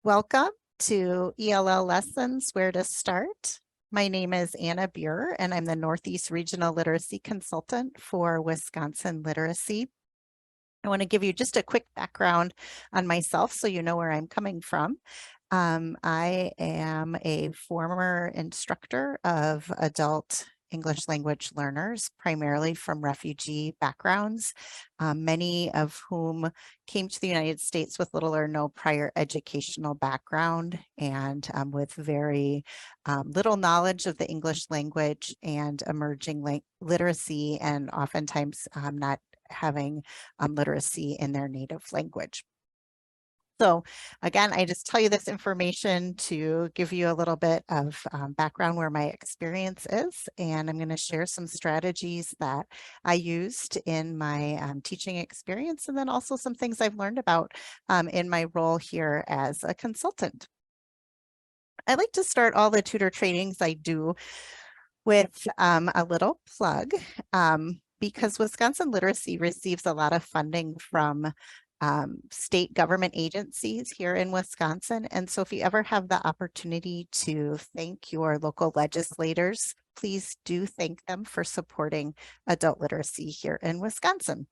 Welcome to ELL Lessons, Where to Start. My name is Anna Buer, and I'm the Northeast Regional Literacy Consultant for Wisconsin Literacy. I want to give you just a quick background on myself so you know where I'm coming from. I am a former instructor of adult English language learners, primarily from refugee backgrounds, many of whom came to the United States with little or no prior educational background and with very little knowledge of the English language and emerging literacy, and oftentimes not having literacy in their native language. So again, I just tell you this information to give you a little bit of background where my experience is, and I'm going to share some strategies that I used in my teaching experience, and then also some things I've learned about in my role here as a consultant. I like to start all the tutor trainings I do with a little plug because Wisconsin Literacy receives a lot of funding from state government agencies here in Wisconsin. And so if you ever have the opportunity to thank your local legislators, please do thank them for supporting adult literacy here in Wisconsin.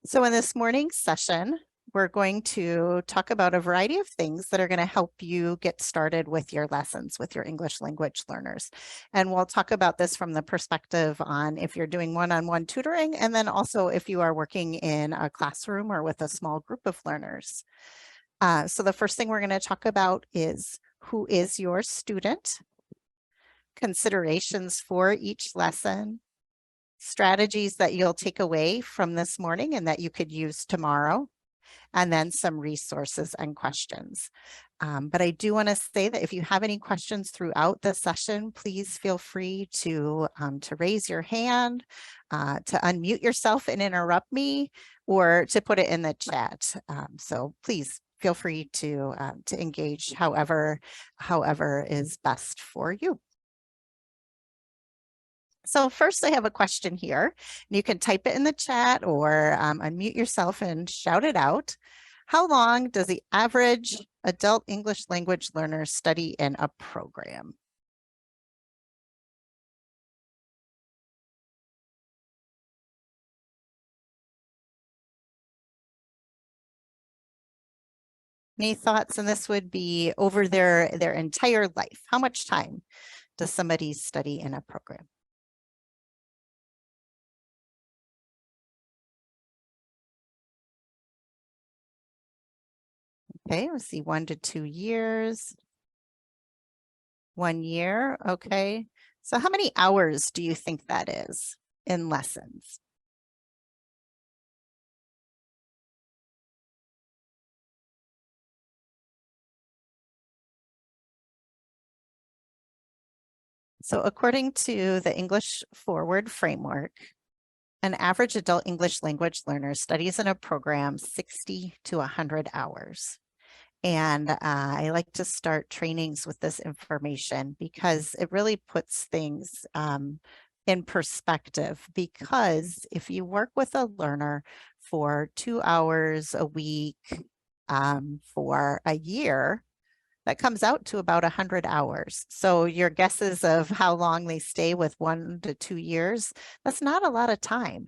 So in this morning's session, we're going to talk about a variety of things that are going to help you get started with your lessons with your English language learners. And we'll talk about this from the perspective on if you're doing one-on-one tutoring, and then also if you are working in a classroom or with a small group of learners. So the first thing we're going to talk about is who is your student, considerations for each lesson, strategies that you'll take away from this morning and that you could use tomorrow, and then some resources and questions. But I do want to say that if you have any questions throughout the session, please feel free to raise your hand, to unmute yourself and interrupt me, or to put it in the chat. So please feel free to engage however is best for you. So first I have a question here. You can type it in the chat or unmute yourself and shout it out. How long does the average adult English language learner study in a program? Any thoughts? And this would be over their entire life. How much time does somebody study in a program? Okay, let's see, 1 to 2 years. 1 year, okay. So how many hours do you think that is in lessons? So according to the English Forward framework, an average adult English language learner studies in a program 60 to 100 hours. And I like to start trainings with this information because it really puts things in perspective. Because if you work with a learner for 2 hours a week for a year, that comes out to about 100 hours. So your guesses of how long they stay with 1 to 2 years, that's not a lot of time.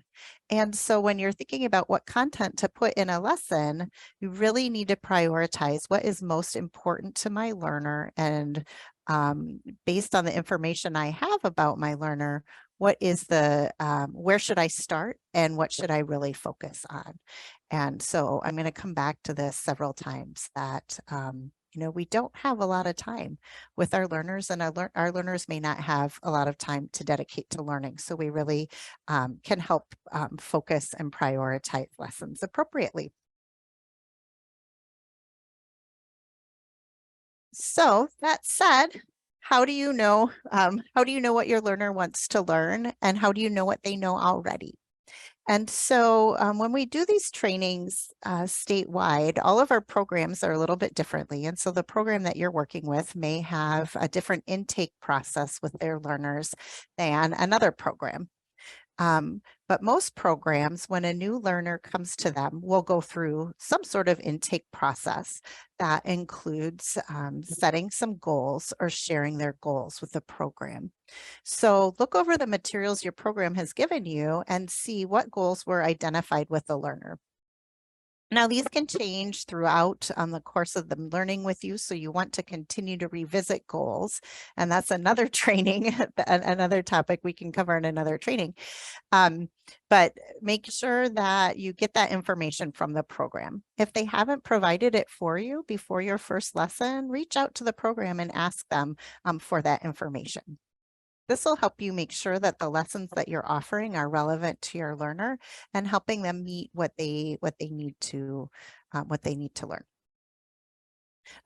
And so when you're thinking about what content to put in a lesson, you really need to prioritize what is most important to my learner. And based on the information I have about my learner, what is the, where should I start and what should I really focus on? And so I'm going to come back to this several times that, we don't have a lot of time with our learners, and our learners may not have a lot of time to dedicate to learning. So we really can help focus and prioritize lessons appropriately. So that said, how do you know what your learner wants to learn, and how do you know what they know already? And so when we do these trainings statewide, all of our programs are a little bit differently. And so the program that you're working with may have a different intake process with their learners than another program. But most programs, when a new learner comes to them, will go through some sort of intake process that includes setting some goals or sharing their goals with the program. So look over the materials your program has given you and see what goals were identified with the learner. Now, these can change throughout the course of them learning with you, so you want to continue to revisit goals. And that's another training, another topic we can cover in another training. But make sure that you get that information from the program. If they haven't provided it for you before your first lesson, reach out to the program and ask them for that information. This will help you make sure that the lessons that you're offering are relevant to your learner and helping them meet what they need to learn.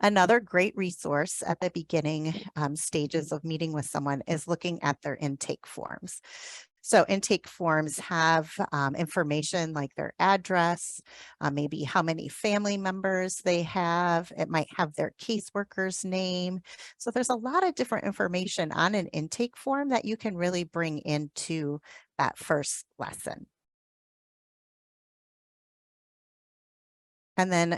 Another great resource at the beginning stages of meeting with someone is looking at their intake forms. So intake forms have information like their address, maybe how many family members they have. It might have their caseworker's name. So there's a lot of different information on an intake form that you can really bring into that first lesson. And then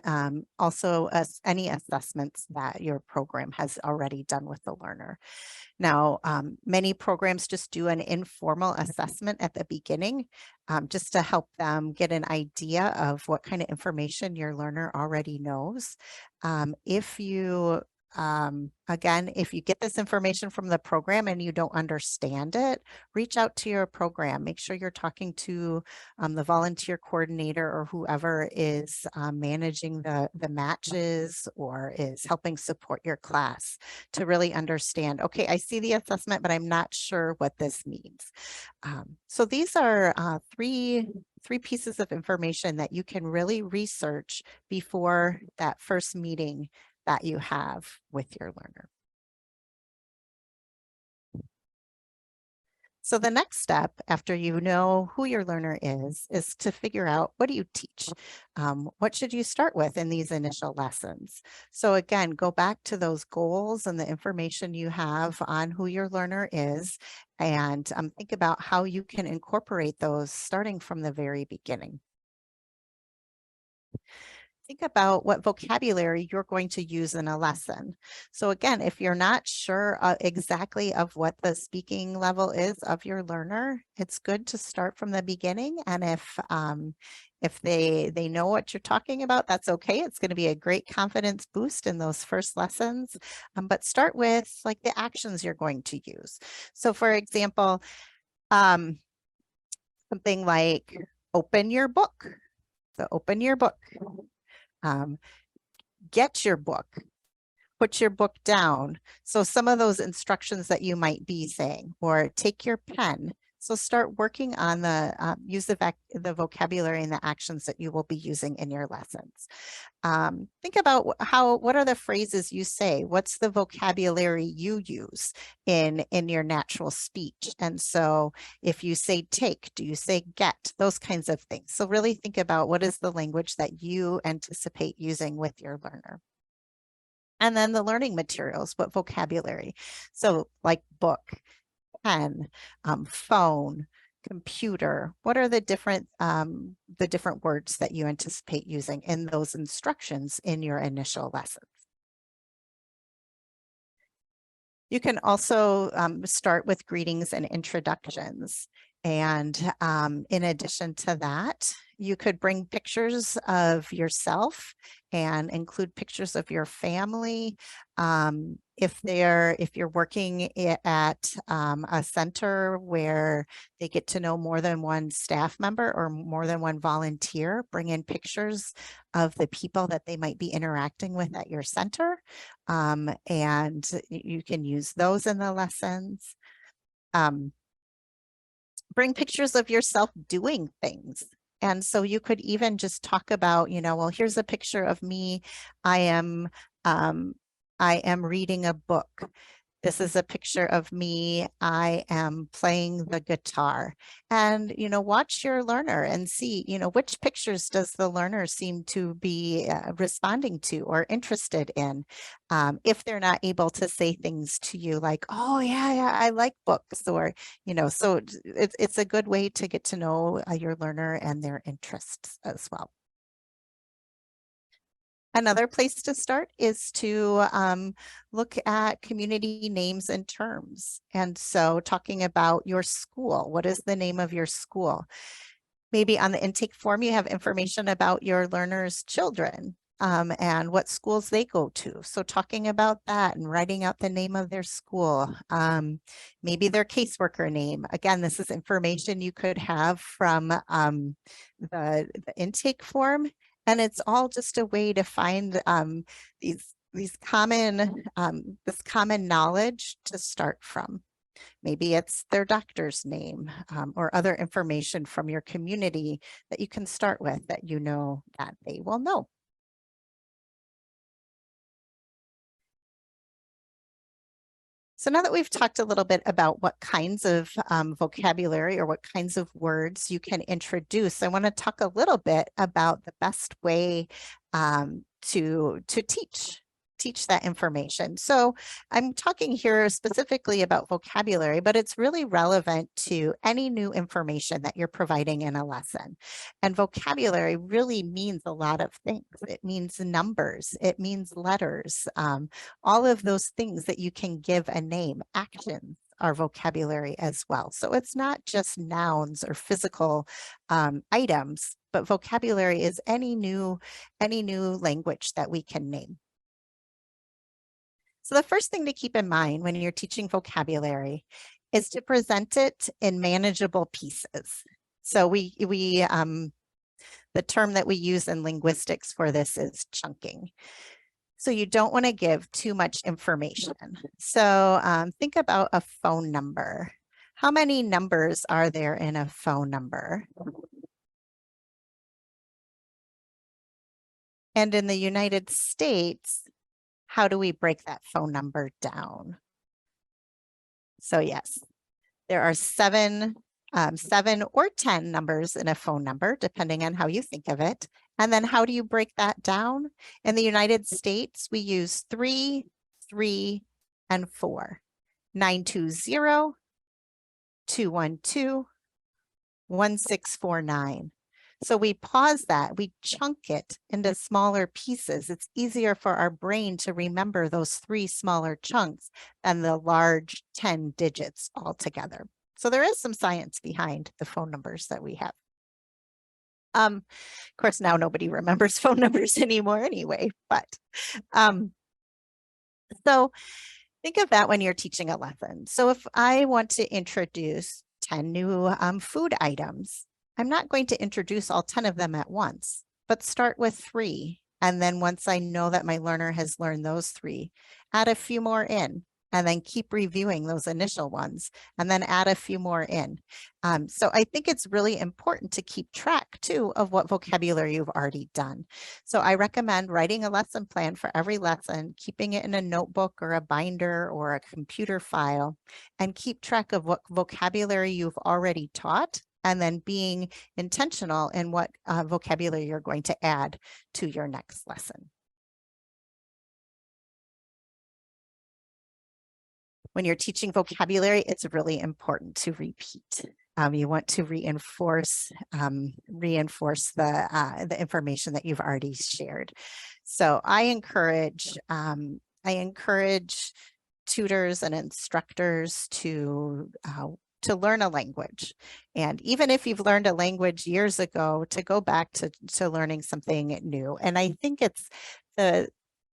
also any assessments that your program has already done with the learner. Now, many programs just do an informal assessment at the beginning just to help them get an idea of what kind of information your learner already knows. If you Again, if you get this information from the program and you don't understand it, reach out to your program. Make sure you're talking to the volunteer coordinator or whoever is managing the matches or is helping support your class to really understand, okay, I see the assessment, but I'm not sure what this means. So these are three pieces of information that you can really research before that first meeting that you have with your learner. So the next step after you know who your learner is to figure out, what do you teach? What should you start with in these initial lessons? So again, go back to those goals and the information you have on who your learner is and think about how you can incorporate those starting from the very beginning. Think about what vocabulary you're going to use in a lesson. So again, if you're not sure exactly of what the speaking level is of your learner, it's good to start from the beginning. And if they know what you're talking about, that's okay. It's going to be a great confidence boost in those first lessons. But start with like the actions you're going to use. So for example, something like open your book. So open your book. Get your book, put your book down. So some of those instructions that you might be saying, or take your pen. So start working on use the vocabulary and the actions that you will be using in your lessons. Think about what are the phrases you say? What's the vocabulary you use in your natural speech? And so if you say take, do you say get? Those kinds of things. So really think about what is the language that you anticipate using with your learner. And then the learning materials, what vocabulary? So like book, pen, phone, computer. What are the different words that you anticipate using in those instructions in your initial lessons? You can also start with greetings and introductions. And in addition to that, you could bring pictures of yourself and include pictures of your family. If you're working at a center where they get to know more than one staff member or more than one volunteer, bring in pictures of the people that they might be interacting with at your center. And you can use those in the lessons. Bring pictures of yourself doing things. And so you could even just talk about, well, here's a picture of me. I am reading a book. This is a picture of me. I am playing the guitar. And, watch your learner and see, which pictures does the learner seem to be responding to or interested in. If they're not able to say things to you like, oh, yeah, I like books, or, so it's a good way to get to know your learner and their interests as well. Another place to start is to look at community names and terms. And so talking about your school, what is the name of your school? Maybe on the intake form, you have information about your learners' children and what schools they go to. So talking about that and writing out the name of their school, maybe their caseworker name. Again, this is information you could have from the intake form. And it's all just a way to find these common this common knowledge to start from. Maybe it's their doctor's name or other information from your community that you can start with that that they will know. So now that we've talked a little bit about what kinds of vocabulary or what kinds of words you can introduce, I want to talk a little bit about the best way to teach that information. So I'm talking here specifically about vocabulary, but it's really relevant to any new information that you're providing in a lesson. And vocabulary really means a lot of things. It means numbers, it means letters, all of those things that you can give a name. Actions are vocabulary as well. So it's not just nouns or physical items, but vocabulary is any new language that we can name. So the first thing to keep in mind when you're teaching vocabulary is to present it in manageable pieces. So the term that we use in linguistics for this is chunking. So you don't want to give too much information. So think about a phone number. How many numbers are there in a phone number? And in the United States, how do we break that phone number down? So yes, there are seven or 10 numbers in a phone number, depending on how you think of it. And then how do you break that down? In the United States, we use 3, 3, and 4. 920, 212, 1649. So we pause that, we chunk it into smaller pieces. It's easier for our brain to remember those 3 smaller chunks than the large 10 digits all together. So there is some science behind the phone numbers that we have. Of course, now nobody remembers phone numbers anymore anyway, but so think of that when you're teaching a lesson. So if I want to introduce 10 new food items, I'm not going to introduce all 10 of them at once, but start with 3. And then once I know that my learner has learned those 3, add a few more in, and then keep reviewing those initial ones, and then add a few more in. So I think it's really important to keep track too of what vocabulary you've already done. So I recommend writing a lesson plan for every lesson, keeping it in a notebook or a binder or a computer file, and keep track of what vocabulary you've already taught, and then being intentional in what vocabulary you're going to add to your next lesson. When you're teaching vocabulary, it's really important to repeat. You want to reinforce the information that you've already shared. So I encourage tutors and instructors to learn a language. And even if you've learned a language years ago, to go back to learning something new. And I think it's the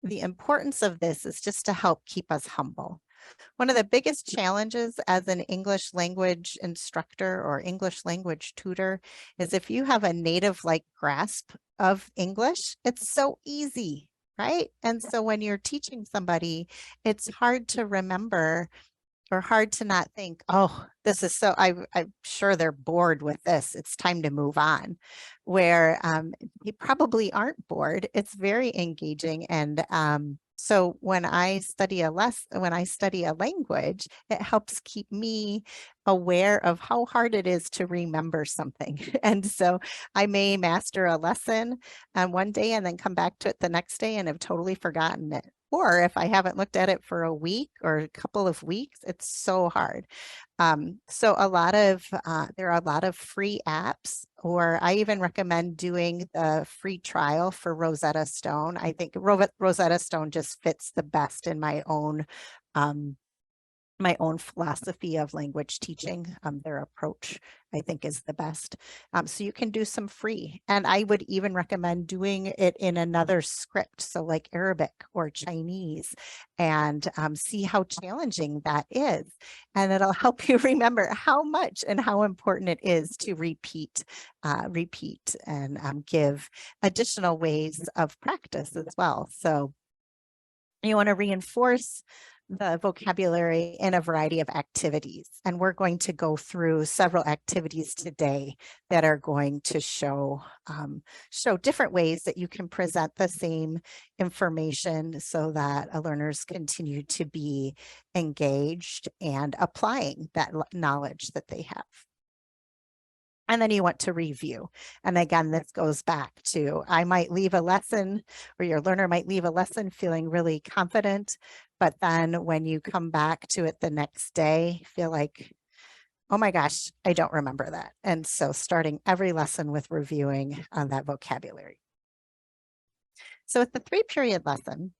importance of this is just to help keep us humble. One of the biggest challenges as an English language instructor or English language tutor is if you have a native-like grasp of English, it's so easy, right? And so when you're teaching somebody, it's hard to remember or hard to not think, oh, this is so, I'm sure they're bored with this. It's time to move on. Where you probably aren't bored. It's very engaging and So when I study a language, it helps keep me aware of how hard it is to remember something. And so I may master a lesson one day and then come back to it the next day and have totally forgotten it. Or if I haven't looked at it for a week or a couple of weeks, it's so hard. So there are a lot of free apps, or I even recommend doing the free trial for Rosetta Stone. I think Rosetta Stone just fits the best in um, my own philosophy of language teaching. Their approach, I think, is the best. So you can do some free. And I would even recommend doing it in another script, so like Arabic or Chinese, and see how challenging that is. And it'll help you remember how much and how important it is to repeat and give additional ways of practice as well. So you want to reinforce the vocabulary in a variety of activities. And we're going to go through several activities today that are going to show different ways that you can present the same information so that learners continue to be engaged and applying that knowledge that they have. And then you want to review. And again, this goes back to, I might leave a lesson, or your learner might leave a lesson feeling really confident, but then when you come back to it the next day, feel like, oh my gosh, I don't remember that. And so starting every lesson with reviewing on that vocabulary. So with the 3-period lesson,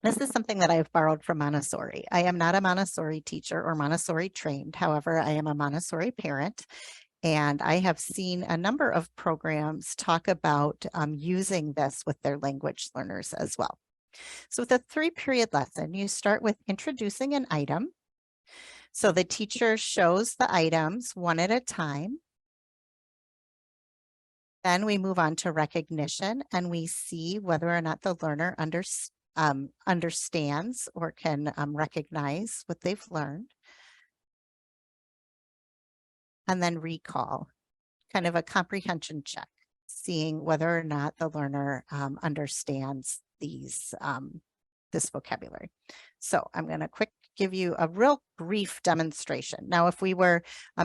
this is something that I've borrowed from Montessori. I am not a Montessori teacher or Montessori trained. However, I am a Montessori parent, and I have seen a number of programs talk about using this with their language learners as well. So with a 3-period lesson, you start with introducing an item. So the teacher shows the items one at a time. Then we move on to recognition, and we see whether or not the learner understands or can recognize what they've learned. And then recall, kind of a comprehension check, seeing whether or not the learner understands this vocabulary. So I'm going to give you a real brief demonstration. Now, if we were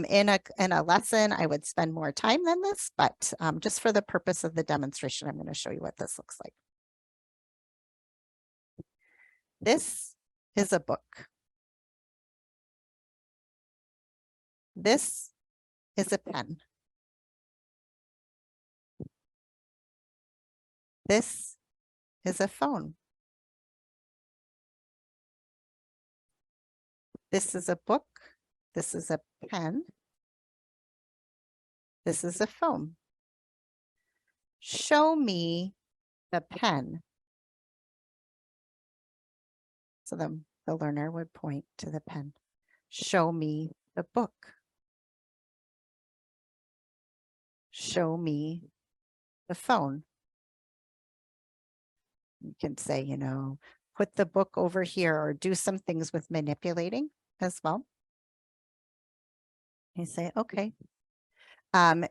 in a lesson, I would spend more time than this, but just for the purpose of the demonstration, I'm going to show you what this looks like. This is a book. This is a pen. This is a phone. This is a book. This is a pen. This is a phone. Show me the pen. So the learner would point to the pen. Show me the book. Show me the phone. You can say, put the book over here, or do some things with manipulating as well. You say, okay.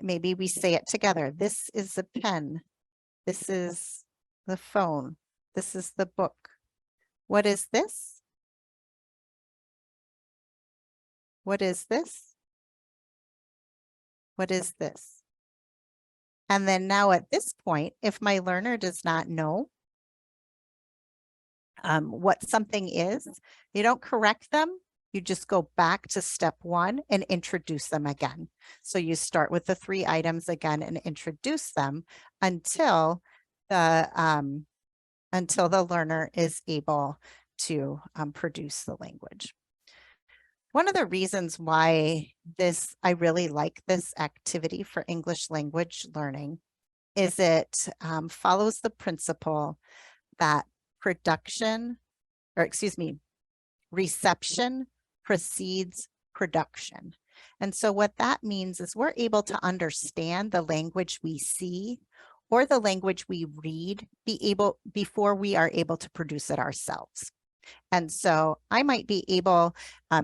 Maybe we say it together. This is the pen. This is the phone. This is the book. What is this? What is this? What is this? And then now at this point, if my learner does not know what something is, you don't correct them. You just go back to step 1 and introduce them again. So you start with the 3 items again and introduce them until the learner is able to produce the language. One of the reasons why I really like this activity for English language learning is it follows the principle that reception precedes production. And so what that means is we're able to understand the language we see or the language we read before we are able to produce it ourselves. And so I might be able,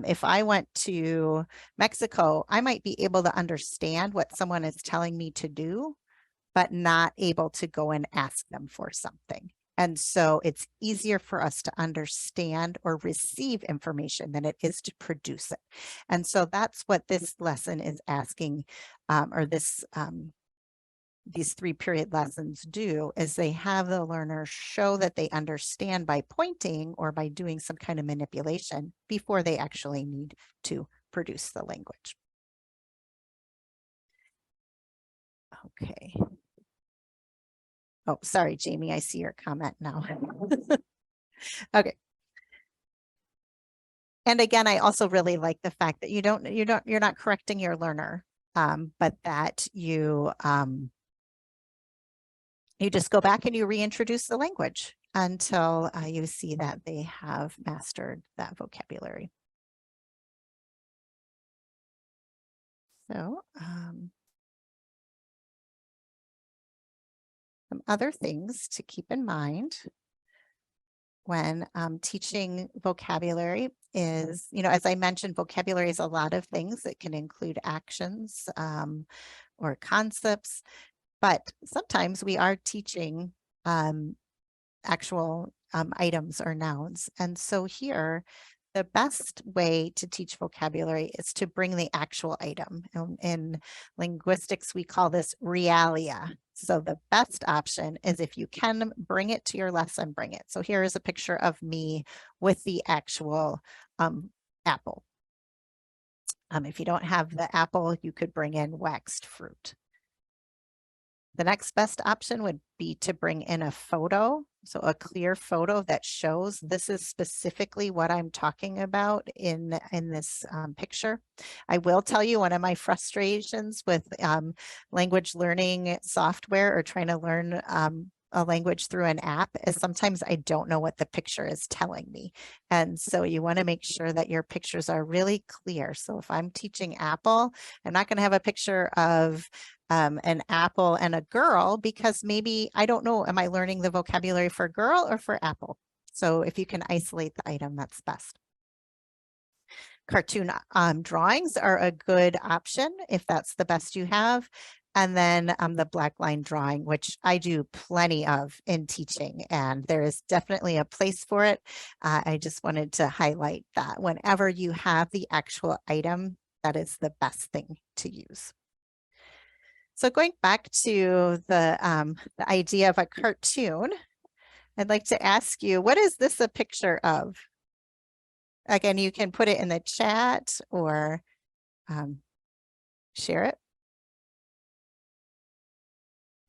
if I went to Mexico, I might be able to understand what someone is telling me to do, but not able to go and ask them for something. And so it's easier for us to understand or receive information than it is to produce it. And so that's what this lesson is asking, or these 3-period lessons do, is they have the learner show that they understand by pointing or by doing some kind of manipulation before they actually need to produce the language. Okay. Oh, sorry, Jamie, I see your comment now. Okay. And again, I also really like the fact that you're not correcting your learner, but that you just go back and you reintroduce the language until you see that they have mastered that vocabulary. So some other things to keep in mind when teaching vocabulary is, as I mentioned, vocabulary is a lot of things. It can include actions or concepts, but sometimes we are teaching actual items or nouns. And so here, the best way to teach vocabulary is to bring the actual item. In linguistics, we call this realia. So the best option is, if you can bring it to your lesson, bring it. So here is a picture of me with the actual apple. If you don't have the apple, you could bring in waxed fruit. The next best option would be to bring in a photo, so a clear photo that shows this is specifically what I'm talking about in this picture. I will tell you, one of my frustrations with language learning software or trying to learn a language through an app is sometimes I don't know what the picture is telling me. And so you want to make sure that your pictures are really clear. So if I'm teaching Apple, I'm not going to have a picture of an apple and a girl, because maybe I don't know, am I learning the vocabulary for girl or for apple? So if you can isolate the item, that's best. Cartoon drawings are a good option if that's the best you have. And then the black line drawing, which I do plenty of in teaching, and there is definitely a place for it. I just wanted to highlight that whenever you have the actual item, that is the best thing to use. So going back to the idea of a cartoon, I'd like to ask you, what is this a picture of? Again, you can put it in the chat or share it.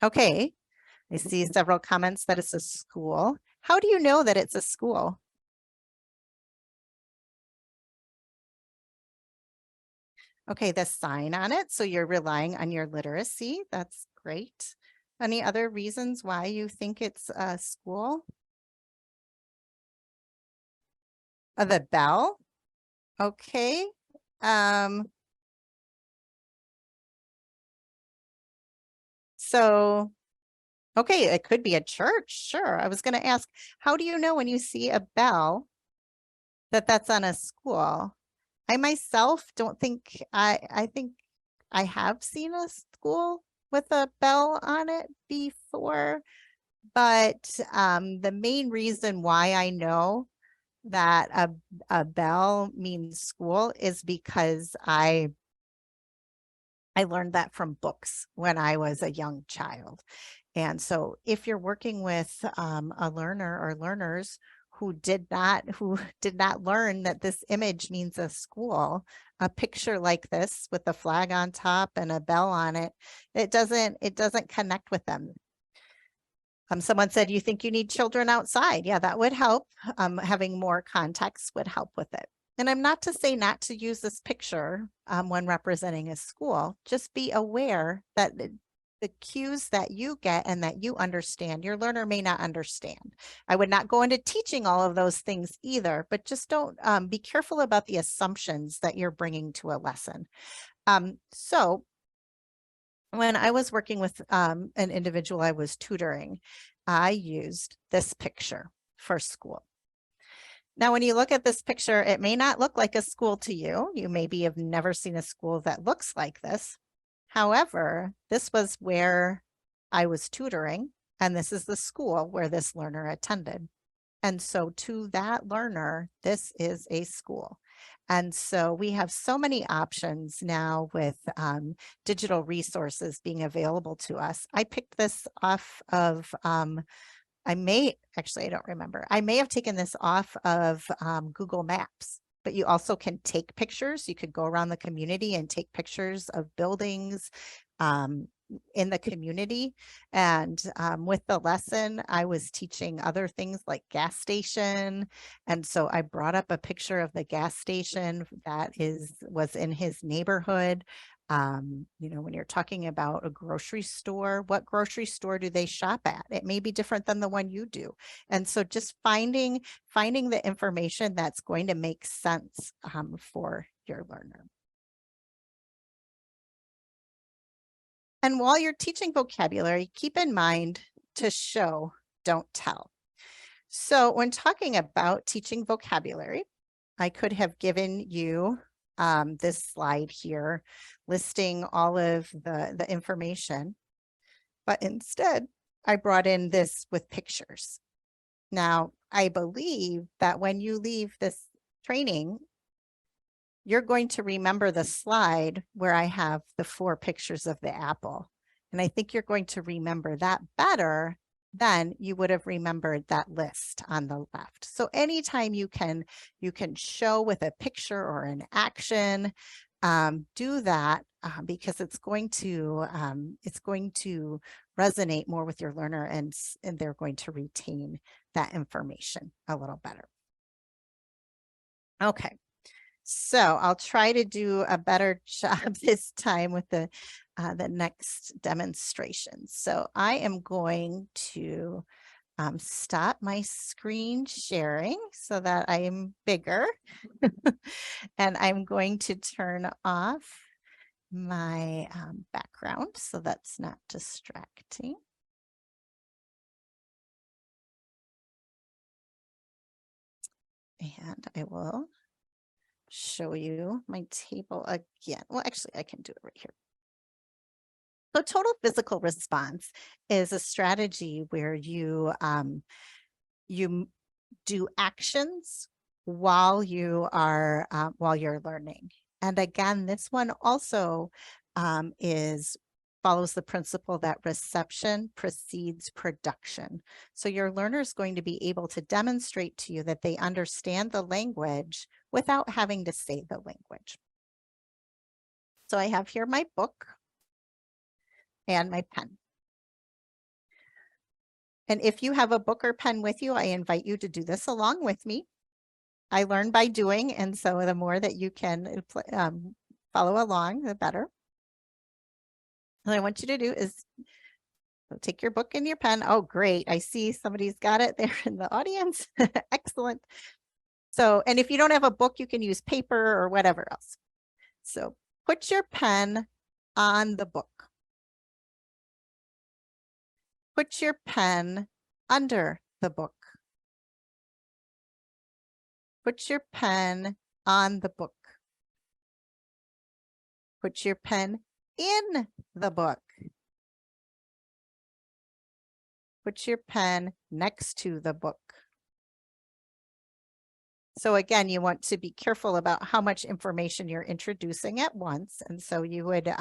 Okay, I see several comments that it's a school. How do you know that it's a school? Okay, the sign on it. So you're relying on your literacy. That's great. Any other reasons why you think it's a school? The bell. Okay. So, okay, it could be a church. Sure. I was going to ask, how do you know when you see a bell that that's on a school? I myself don't think, I think I have seen a school with a bell on it before, but the main reason why I know that a bell means school is because I learned that from books when I was a young child. And so if you're working with a learner or learners who did not learn that this image means a school, a picture like this with the flag on top and a bell on it, it doesn't connect with them. Someone said, you think you need children outside? Yeah, that would help. Having more context would help with it. And I'm not to say not to use this picture when representing a school. Just be aware that the cues that you get and that you understand, your learner may not understand. I would not go into teaching all of those things either, but just don't be careful about the assumptions that you're bringing to a lesson. So when I was working with an individual I was tutoring, I used this picture for school. Now, when you look at this picture, it may not look like a school to you. You maybe have never seen a school that looks like this. However, this was where I was tutoring, and this is the school where this learner attended. And so to that learner, this is a school. And so we have so many options now with digital resources being available to us. I picked this off of, I don't remember. I may have taken this off of Google Maps, but you also can take pictures. You could go around the community and take pictures of buildings in the community. And with the lesson, I was teaching other things like gas station. And so I brought up a picture of the gas station that was in his neighborhood. You know, when you're talking about a grocery store, what grocery store do they shop at? It may be different than the one you do. And so just finding the information that's going to make sense for your learner. And while you're teaching vocabulary, keep in mind to show, don't tell. So when talking about teaching vocabulary, I could have given you this slide here listing all of the information, but instead I brought in this with pictures. Now, I believe that when you leave this training, you're going to remember the slide where I have the 4 pictures of the apple. And I think you're going to remember that better than you would have remembered that list on the left. So anytime you can show with a picture or an action, do that because it's going to resonate more with your learner, and they're going to retain that information a little better. Okay. So I'll try to do a better job this time with the next demonstration. So I am going to stop my screen sharing so that I am bigger. And I'm going to turn off my background so that's not distracting. And I will show you my table again. Well, actually, I can do it right here. So total physical response is a strategy where you do actions while you're learning. And again, this one also follows the principle that reception precedes production. So your learner is going to be able to demonstrate to you that they understand the language without having to say the language. So I have here my book and my pen. And if you have a book or pen with you, I invite you to do this along with me. I learn by doing, and so the more that you can follow along, the better. What I want you to do is take your book and your pen. Oh, great. I see somebody's got it there in the audience. Excellent. So, and if you don't have a book, you can use paper or whatever else. So put your pen on the book. Put your pen under the book. Put your pen on the book. Put your pen in the book. Put your pen next to the book. So again, you want to be careful about how much information you're introducing at once. And so you would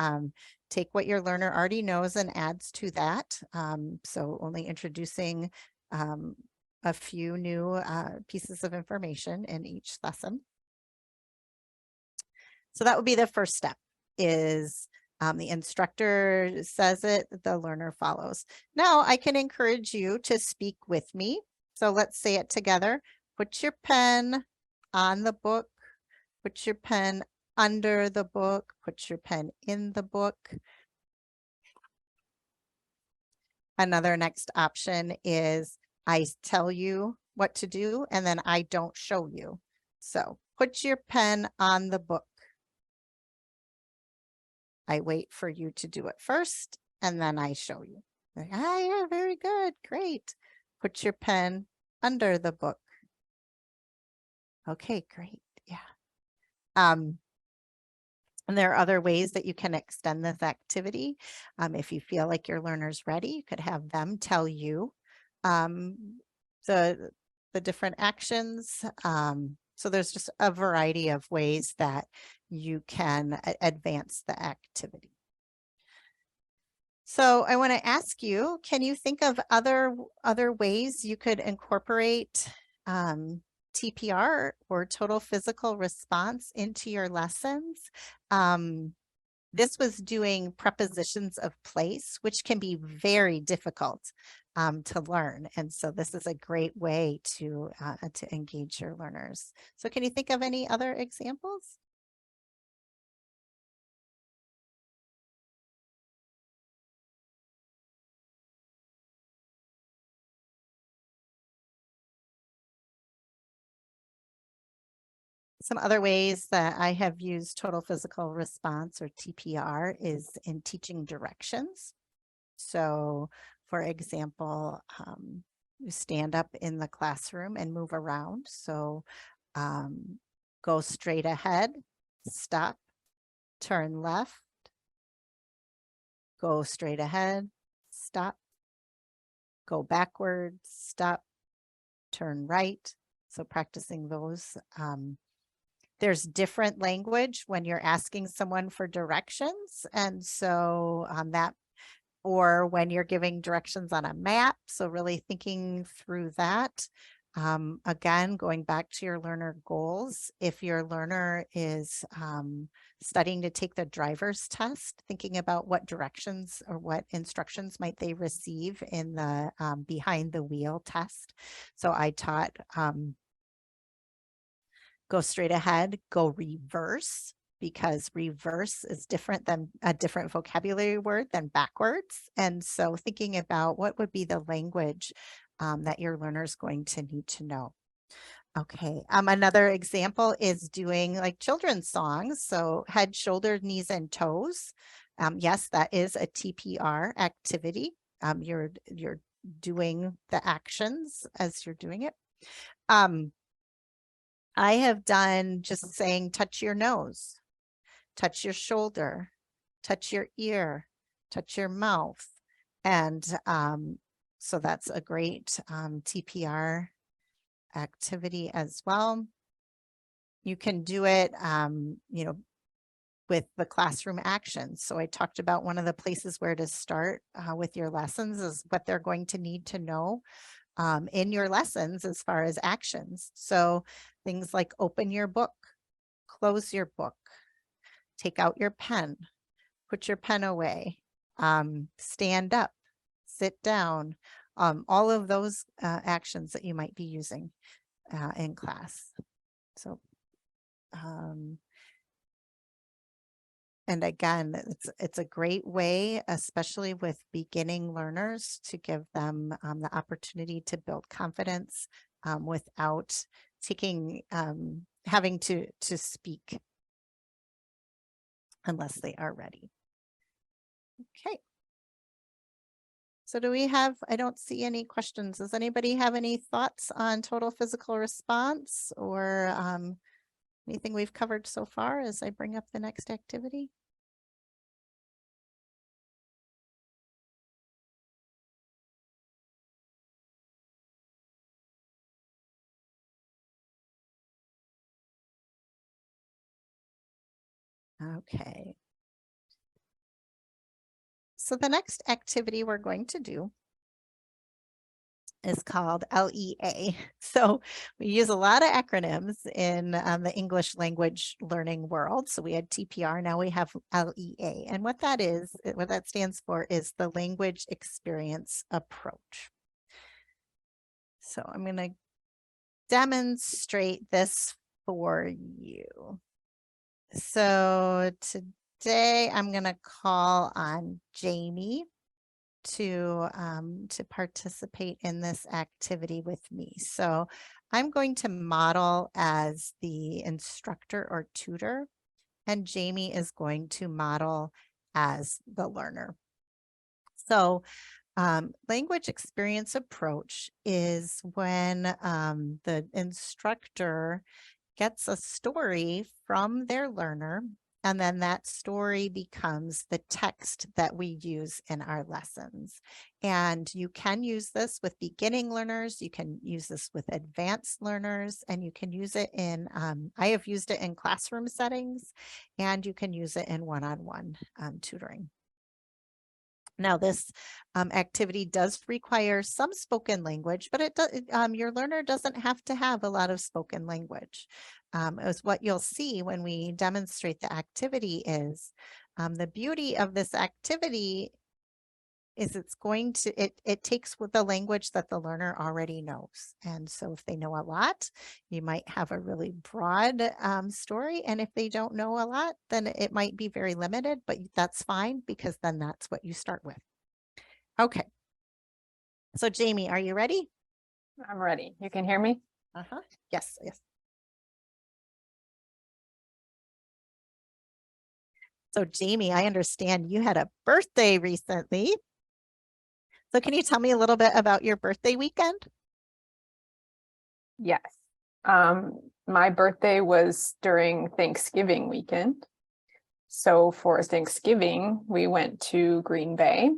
take what your learner already knows and adds to that. So only introducing a few new pieces of information in each lesson. So that would be the first step, is the instructor says it, the learner follows. Now I can encourage you to speak with me. So let's say it together. Put your pen on the book, put your pen under the book, put your pen in the book. Another next option is I tell you what to do and then I don't show you. So put your pen on the book. I wait for you to do it first and then I show you. Like, yeah, very good, great. Put your pen under the book. Okay, great. Yeah. And there are other ways that you can extend this activity. If you feel like your learner's ready, you could have them tell you um, the, the different actions. So there's just a variety of ways that you can advance the activity. So I want to ask you, can you think of other ways you could incorporate TPR or total physical response into your lessons? This was doing prepositions of place, which can be very difficult to learn. And so this is a great way to engage your learners. So can you think of any other examples? Some other ways that I have used total physical response or TPR is in teaching directions. So for example, you stand up in the classroom and move around. So go straight ahead, stop, turn left, go straight ahead, stop, go backwards, stop, turn right. So practicing those. There's different language when you're asking someone for directions. And so that, or when you're giving directions on a map. So really thinking through that. Again, going back to your learner goals, if your learner is studying to take the driver's test, thinking about what directions or what instructions might they receive in the behind the wheel test. So I taught go straight ahead, go reverse, because reverse is different than a different vocabulary word than backwards. And so thinking about what would be the language that your learner is going to need to know. Okay, another example is doing like children's songs. So head, shoulders, knees, and toes. Yes, that is a TPR activity. You're doing the actions as you're doing it. I have done just saying, touch your nose, touch your shoulder, touch your ear, touch your mouth. And so that's a great TPR activity as well. You can do it, with the classroom actions. So I talked about one of the places where to start with your lessons is what they're going to need to know in your lessons as far as actions. So things like open your book, close your book, take out your pen, put your pen away, stand up, sit down, all of those actions that you might be using in class. So, and again, it's a great way, especially with beginning learners, to give them the opportunity to build confidence without taking having to speak unless they are ready. Okay. So do we have, I don't see any questions. Does anybody have any thoughts on total physical response or anything we've covered so far as I bring up the next activity? Okay. So the next activity we're going to do is called LEA. So we use a lot of acronyms in the English language learning world. So we had TPR, now we have LEA. And what that is, what that stands for is the language experience approach. So I'm going to demonstrate this for you. So today I'm going to call on Jamie to participate in this activity with me. So I'm going to model as the instructor or tutor, and Jamie is going to model as the learner. So language experience approach is when the instructor gets a story from their learner And then that story becomes the text that we use in our lessons. And you can use this with beginning learners, you can use this with advanced learners, and you can use it in, I have used it in classroom settings, and you can use it in one-on-one tutoring. Now, this activity does require some spoken language, but your learner doesn't have to have a lot of spoken language. As what you'll see when we demonstrate the activity is the beauty of this activity is it takes with the language that the learner already knows. And so if they know a lot, you might have a really broad story. And if they don't know a lot, then it might be very limited, but that's fine because then that's what you start with. Okay. So Jamie, are you ready? I'm ready. You can hear me? Uh-huh. Yes, yes. So Jamie, I understand you had a birthday recently. So can you tell me a little bit about your birthday weekend? Yes. My birthday was during Thanksgiving weekend. So for Thanksgiving, we went to Green Bay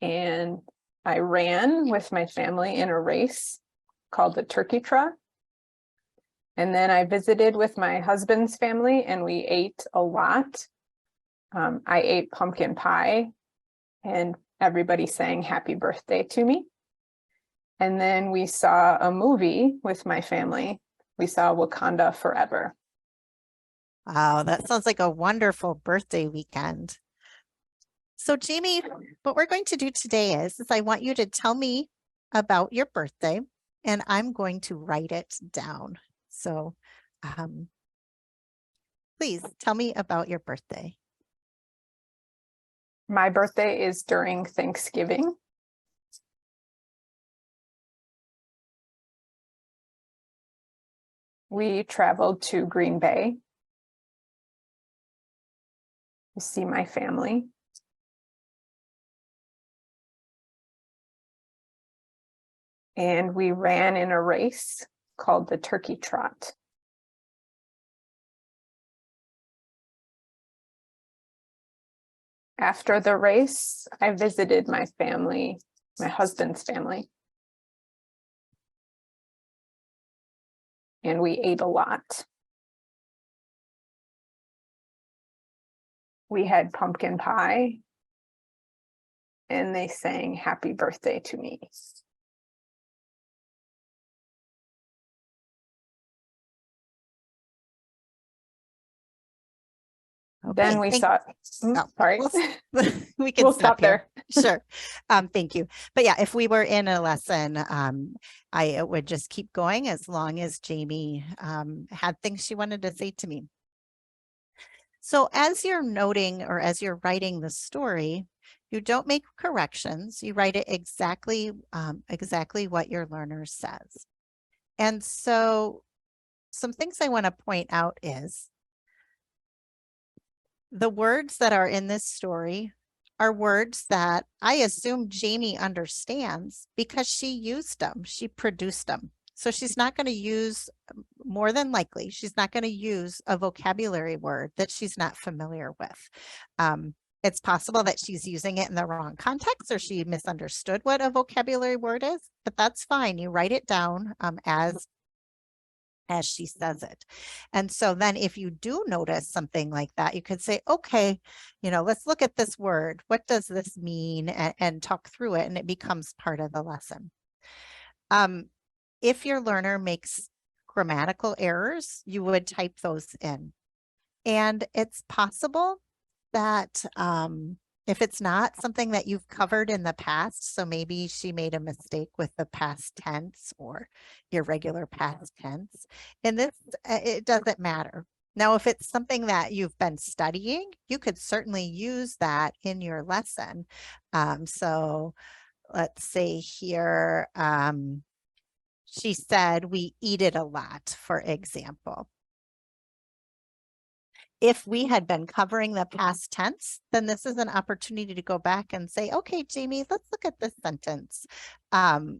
and I ran with my family in a race called the Turkey Trot. And then I visited with my husband's family and we ate a lot. I ate pumpkin pie and everybody sang happy birthday to me. And then we saw a movie with my family. We saw Wakanda Forever. Wow, that sounds like a wonderful birthday weekend. So Jamie, what we're going to do today is I want you to tell me about your birthday and I'm going to write it down. So please tell me about your birthday. My birthday is during Thanksgiving. We traveled to Green Bay to see my family. And we ran in a race called the Turkey Trot. After the race, I visited my family, my husband's family. And we ate a lot. We had pumpkin pie and they sang happy birthday to me. Okay, Then we saw, sorry, we can we'll stop stop there. Sure. Thank you. But yeah, if we were in a lesson, I would just keep going as long as Jamie had things she wanted to say to me. So as you're noting or as you're writing the story, you don't make corrections. You write it exactly what your learner says. And so some things I want to point out is the words that are in this story are words that I assume Jamie understands because she used them, she produced them. So she's not going to use, more than likely, she's not going to use a vocabulary word that she's not familiar with. It's possible that she's using it in the wrong context or she misunderstood what a vocabulary word is, but that's fine. You write it down as she says it. And so then if you do notice something like that, you could say, okay, let's look at this word. What does this mean? And talk through it, and it becomes part of the lesson. If your learner makes grammatical errors, you would type those in. And it's possible that if it's not something that you've covered in the past, so maybe she made a mistake with the past tense or irregular past tense, in this, it doesn't matter. Now, if it's something that you've been studying, you could certainly use that in your lesson. So let's say here, she said, we eat it a lot, for example. If we had been covering the past tense, then this is an opportunity to go back and say, okay, Jamie, let's look at this sentence. And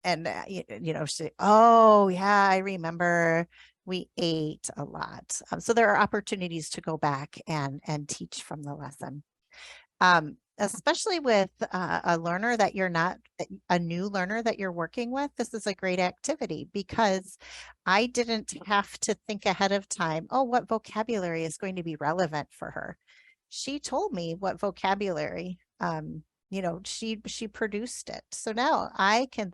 say, oh yeah, I remember, We ate a lot. So there are opportunities to go back and teach from the lesson. Especially with a learner that you're not, a new learner that you're working with, this is a great activity because I didn't have to think ahead of time, oh, what vocabulary is going to be relevant for her. She told me what vocabulary, you know, she produced it. So now I can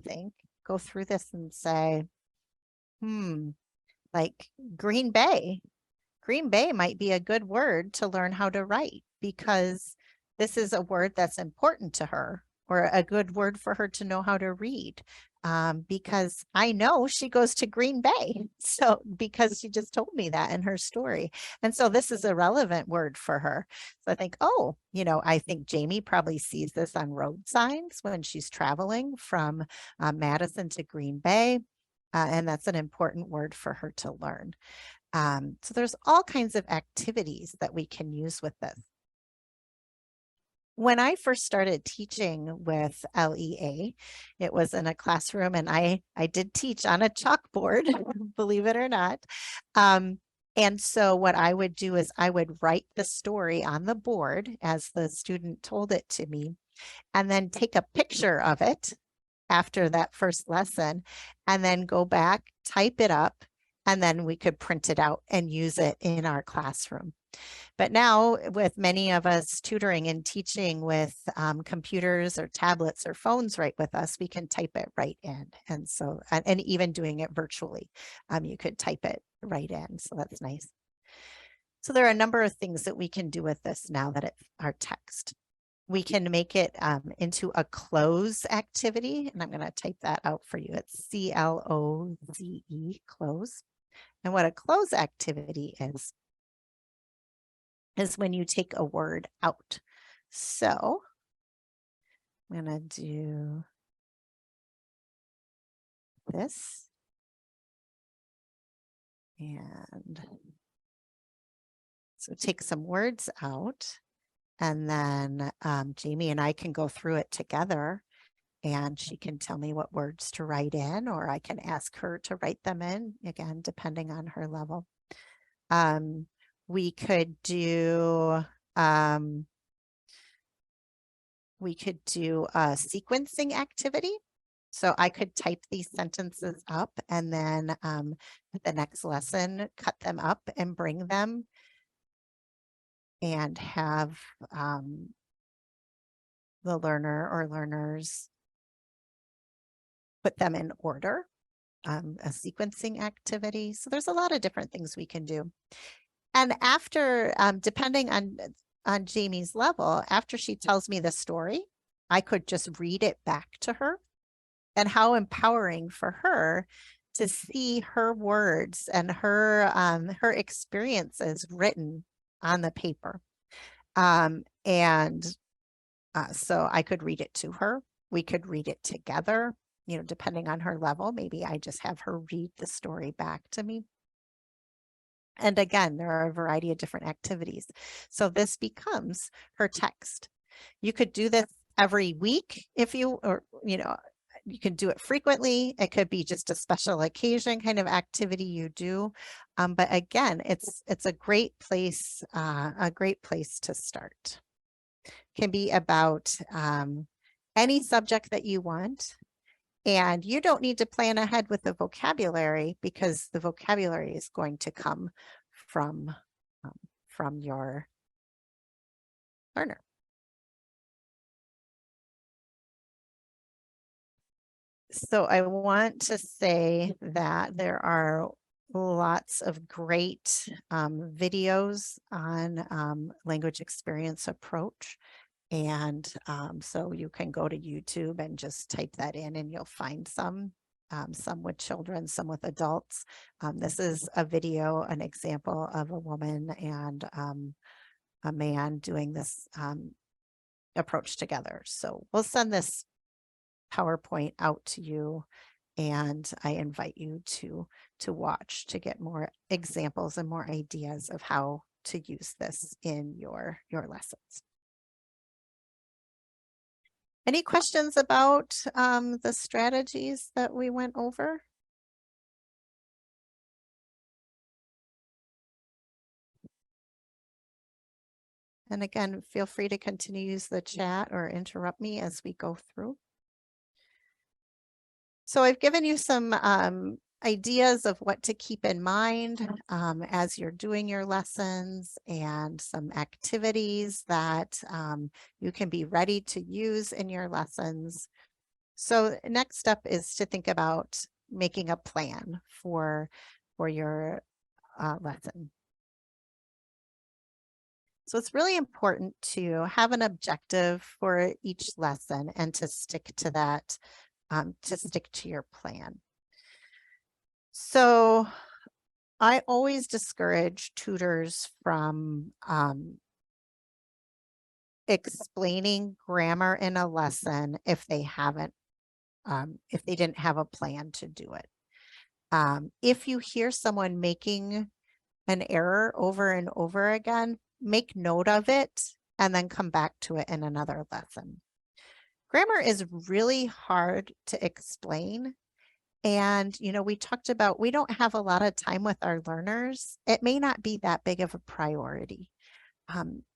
go through this and say, like Green Bay. Green Bay might be a good word to learn how to write because this is a word that's important to her, or a good word for her to know how to read. Because I know she goes to Green Bay. So because she just told me that in her story. And so this is a relevant word for her. So I think, oh, you know, I think Jamie probably sees this on road signs when she's traveling from Madison to Green Bay. And that's an important word for her to learn. So there's all kinds of activities that we can use with this. When I first started teaching with LEA, it was in a classroom and I did teach on a chalkboard, believe it or not. And so what I would do is I would write the story on the board as the student told it to me, and then take a picture of it after that first lesson, and then go back, type it up, and then we could print it out and use it in our classroom. But now with many of us tutoring and teaching with computers or tablets or phones right with us, we can type it right in. And so, and even doing it virtually, you could type it right in. So that's nice. So there are a number of things that we can do with this now that it's our text. We can make it into a close activity, and I'm going to type that out for you. It's CLOZE, close. And what a close activity is when you take a word out. So I'm going to do this. And so take some words out, and then Jamie and I can go through it together, and she can tell me what words to write in, or I can ask her to write them in, again, depending on her level. We could do a sequencing activity. So I could type these sentences up and then at the next lesson, cut them up and bring them and have the learner or learners put them in order, a sequencing activity. So there's a lot of different things we can do. And after, depending on Jamie's level, after she tells me the story, I could just read it back to her. And how empowering for her to see her words and her experiences written on the paper. So I could read it to her. We could read it together, you know, depending on her level. Maybe I just have her read the story back to me. And again, there are a variety of different activities. So this becomes her text. You could do this every week if you, or, you know, you can do it frequently. It could be just a special occasion kind of activity you do. But again, it's a great place to start. Can be about any subject that you want. And you don't need to plan ahead with the vocabulary because the vocabulary is going to come from your learner. So I want to say that there are lots of great videos on language experience approach. And so you can go to YouTube and just type that in and you'll find some with children, some with adults. This is a video, an example of a woman and a man doing this approach together. So we'll send this PowerPoint out to you, and I invite you to watch to get more examples and more ideas of how to use this in your lessons. Any questions about the strategies that we went over? And again, feel free to continue to use the chat or interrupt me as we go through. So I've given you some ideas of what to keep in mind as you're doing your lessons, and some activities that you can be ready to use in your lessons. So next step is to think about making a plan for your lesson. So it's really important to have an objective for each lesson and to stick to that, to stick to your plan. So I always discourage tutors from explaining grammar in a lesson if they haven't, if they didn't have a plan to do it. If you hear someone making an error over and over again, make note of it and then come back to it in another lesson. Grammar is really hard to explain. And, you know, we talked about, we don't have a lot of time with our learners. It may not be that big of a priority.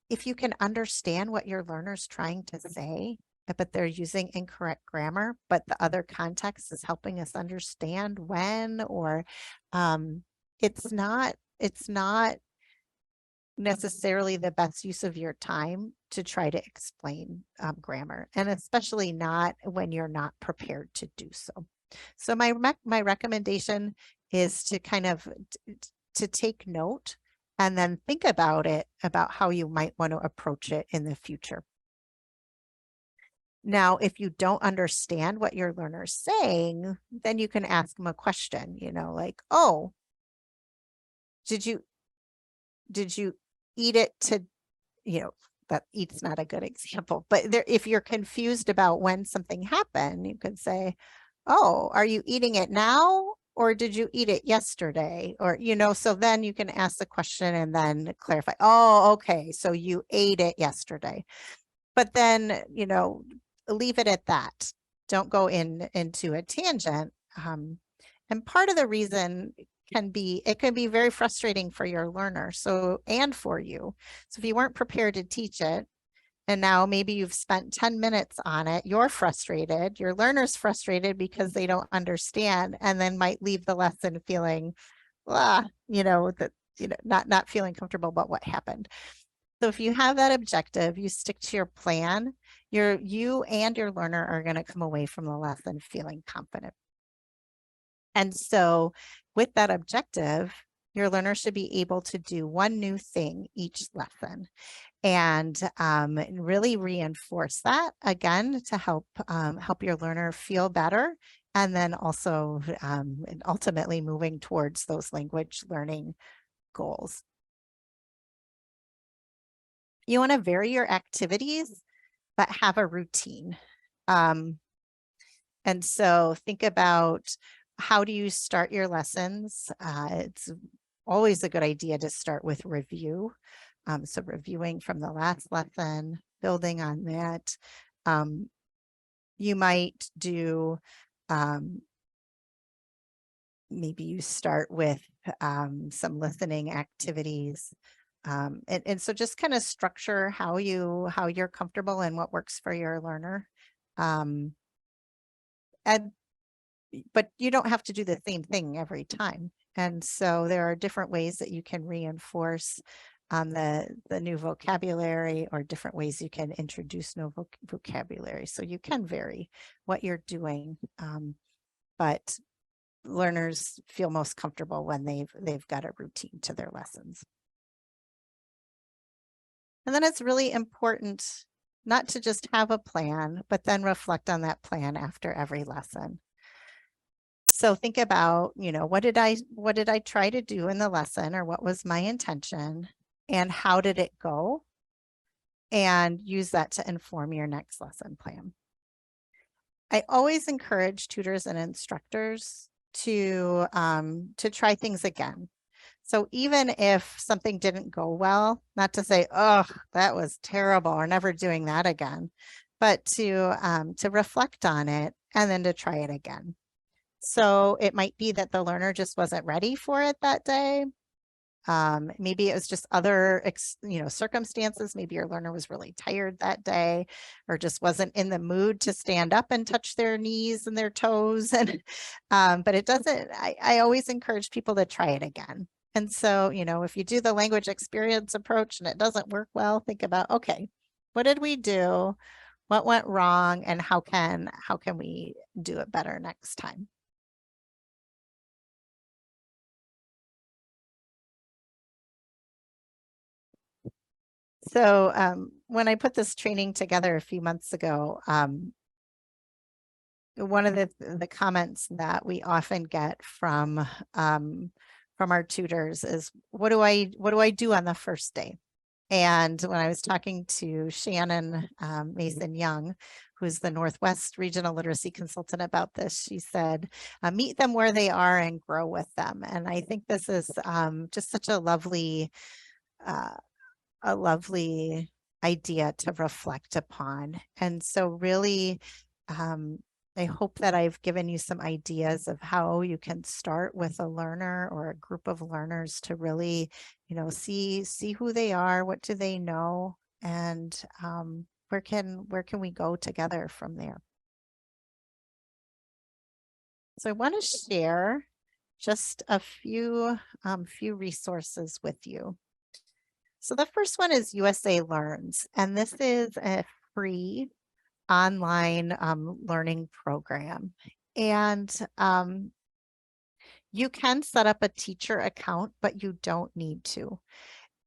If you can understand what your learner's trying to say, but they're using incorrect grammar, but the other context is helping us understand when, or it's not necessarily the best use of your time to try to explain grammar, and especially not when you're not prepared to do so. So my recommendation is to kind of to take note and then think about it, about how you might want to approach it in the future. Now, if you don't understand what your learner's saying, then you can ask them a question, you know, like, oh, did you eat it to, you know, that eat's not a good example, but there, if you're confused about when something happened, you could say, oh, are you eating it now? Or did you eat it yesterday? Or, you know, so then you can ask the question and then clarify, oh, okay, so you ate it yesterday. But then, you know, leave it at that. Don't go into a tangent. And part of the reason it can be very frustrating for your learner, so, and for you. So if you weren't prepared to teach it, and now maybe you've spent 10 minutes on it, you're frustrated, your learner's frustrated because they don't understand, and then might leave the lesson feeling, you know, that, you know, not feeling comfortable about what happened. So if you have that objective, you stick to your plan, you and your learner are going to come away from the lesson feeling confident. And so with that objective, your learner should be able to do one new thing each lesson, and really reinforce that again to help help your learner feel better, and then also ultimately moving towards those language learning goals. You want to vary your activities, but have a routine. And so think about, how do you start your lessons? It's always a good idea to start with review. So reviewing from the last lesson, building on that. You might do, maybe you start with some listening activities. And so just kind of structure how you're comfortable and what works for your learner. But you don't have to do the same thing every time. And so there are different ways that you can reinforce the new vocabulary, or different ways you can introduce new vocabulary. So you can vary what you're doing, but learners feel most comfortable when they've got a routine to their lessons. And then it's really important not to just have a plan, but then reflect on that plan after every lesson. So think about, you know, what did I try to do in the lesson, or what was my intention, and how did it go? And use that to inform your next lesson plan. I always encourage tutors and instructors to try things again. So even if something didn't go well, not to say, oh, that was terrible, or never doing that again, but to reflect on it and then to try it again. So it might be that the learner just wasn't ready for it that day. Maybe it was just other, circumstances. Maybe your learner was really tired that day or just wasn't in the mood to stand up and touch their knees and their toes. And, but it doesn't, I always encourage people to try it again. And so, if you do the language experience approach and it doesn't work well, think about, okay, what did we do? What went wrong? And how can we do it better next time? So when I put this training together a few months ago, one of the comments that we often get from our tutors is, what do I do on the first day? And when I was talking to Shannon Mason Young, who's the Northwest Regional Literacy Consultant, about this, she said, meet them where they are and grow with them. And I think this is just such a lovely idea to reflect upon. And so really, I hope that I've given you some ideas of how you can start with a learner or a group of learners to really, see who they are, what do they know, and where can we go together from there. So I want to share just a few resources with you. So the first one is USA Learns, and this is a free online learning program. And you can set up a teacher account, but you don't need to.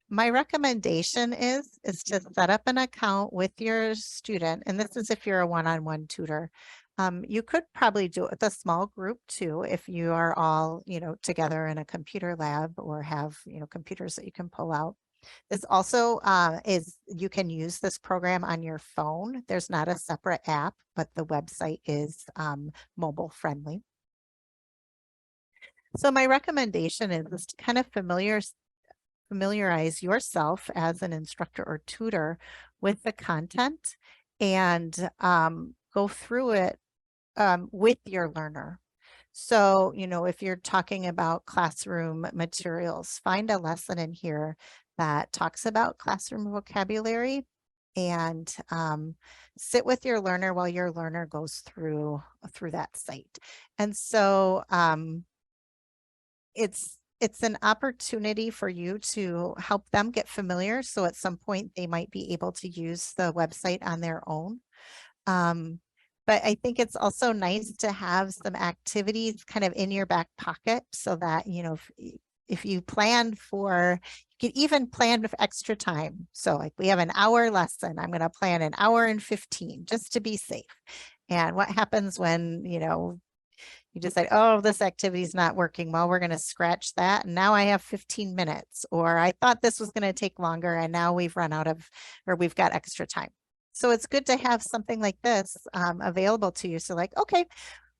My recommendation is to set up an account with your student, and this is if you're a one-on-one tutor. You could probably do it with a small group too, if you are all, together in a computer lab or have, computers that you can pull out. This also you can use this program on your phone. There's not a separate app, but the website is mobile friendly. So my recommendation is to kind of familiarize yourself as an instructor or tutor with the content and go through it with your learner. So, if you're talking about classroom materials, find a lesson in here that talks about classroom vocabulary and sit with your learner while your learner goes through that site. And so it's an opportunity for you to help them get familiar. So at some point they might be able to use the website on their own. But I think it's also nice to have some activities kind of in your back pocket so that, if you plan for, you could even plan with extra time. So like we have an hour lesson, I'm going to plan an hour and 15 just to be safe. And what happens when, you decide, oh, this activity is not working well, we're going to scratch that. And now I have 15 minutes, or I thought this was going to take longer and now we've run out of, or we've got extra time. So it's good to have something like this available to you. So like, okay,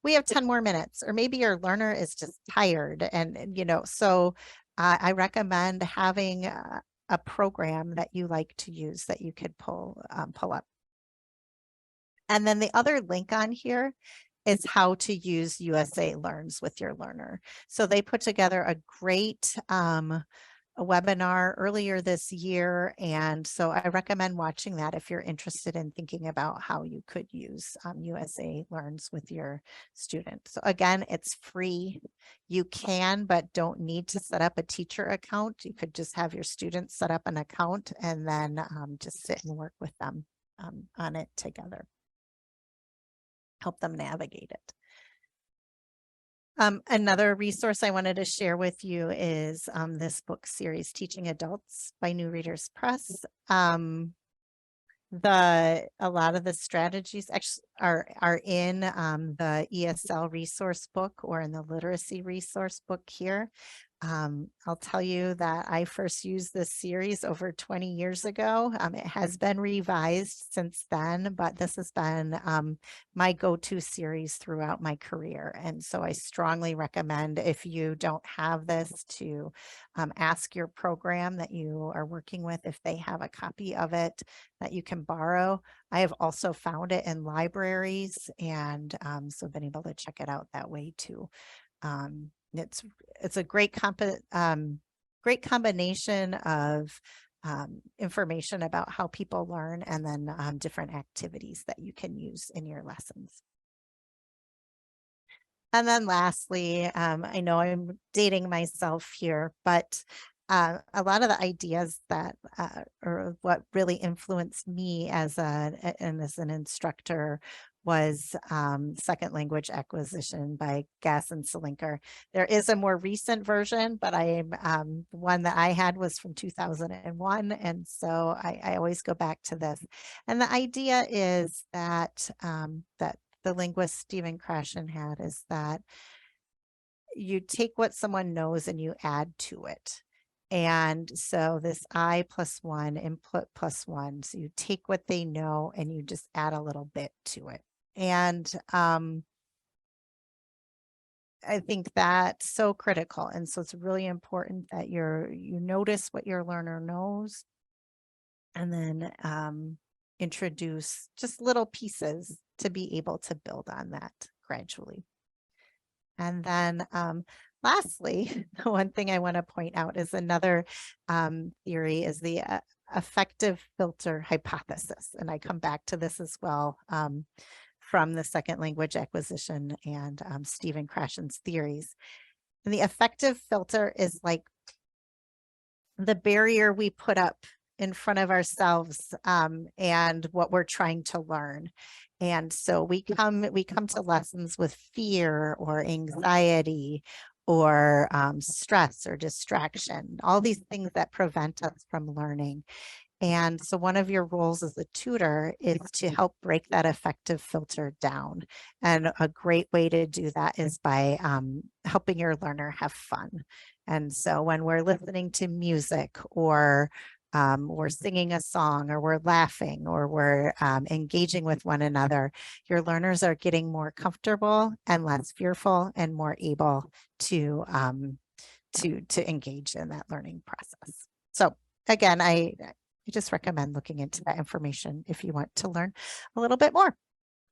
we have 10 more minutes, or maybe your learner is just tired. And, so I recommend having a program that you like to use that you could pull up. And then the other link on here is how to use USA Learns with your learner. So they put together a great a webinar earlier this year. And so I recommend watching that if you're interested in thinking about how you could use USA Learns with your students. So again, it's free. You can, but don't need to set up a teacher account. You could just have your students set up an account and then just sit and work with them on it together. Help them navigate it. Another resource I wanted to share with you is this book series, Teaching Adults by New Readers Press. A lot of the strategies actually are in the ESL resource book or in the literacy resource book here. I'll tell you that I first used this series over 20 years ago. It has been revised since then, but this has been my go-to series throughout my career. And so I strongly recommend, if you don't have this, to ask your program that you are working with if they have a copy of it that you can borrow. I have also found it in libraries, and so been able to check it out that way too. It's a great great combination of information about how people learn, and then different activities that you can use in your lessons. And then lastly, I know I'm dating myself here, but a lot of the ideas that or what really influenced me as an instructor was second language acquisition by Gass and Selinker. There is a more recent version, but one that I had was from 2001, and so I always go back to this. And the idea is that that the linguist Stephen Krashen had is that you take what someone knows and you add to it. And so this I plus one, input plus one. So you take what they know and you just add a little bit to it. And I think that's so critical. And so it's really important that you notice what your learner knows, and then introduce just little pieces to be able to build on that gradually. And then lastly, one thing I want to point out is another theory is the affective filter hypothesis. And I come back to this as well from the second language acquisition and Stephen Krashen's theories. And the affective filter is like the barrier we put up in front of ourselves and what we're trying to learn. And so we come to lessons with fear or anxiety or stress or distraction, all these things that prevent us from learning. And so one of your roles as a tutor is to help break that affective filter down. And a great way to do that is by helping your learner have fun. And so when we're listening to music, or we're singing a song, or we're laughing, or we're engaging with one another, your learners are getting more comfortable and less fearful and more able to engage in that learning process. So again, I just recommend looking into that information if you want to learn a little bit more.